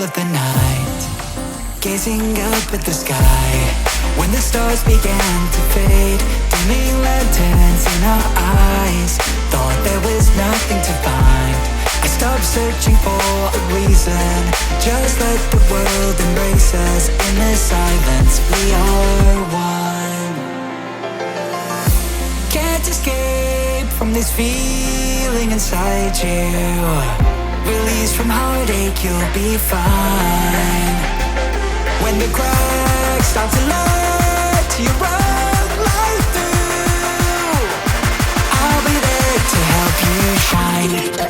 of the night, gazing up at the sky, when the stars began to fade, dimming lanterns in our eyes. Thought there was nothing to find. I stopped searching for a reason. Just let the world embrace us. In the silence we are one. Can't escape from this feeling inside you. Release from heartache, you'll be fine. When the cracks start to let you run light through, I'll be there to help you shine.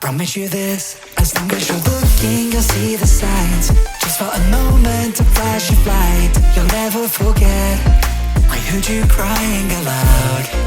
Promise you this, as long as you're looking, you'll see the signs. Just for a moment, a flash of light, you'll never forget. I heard you crying aloud.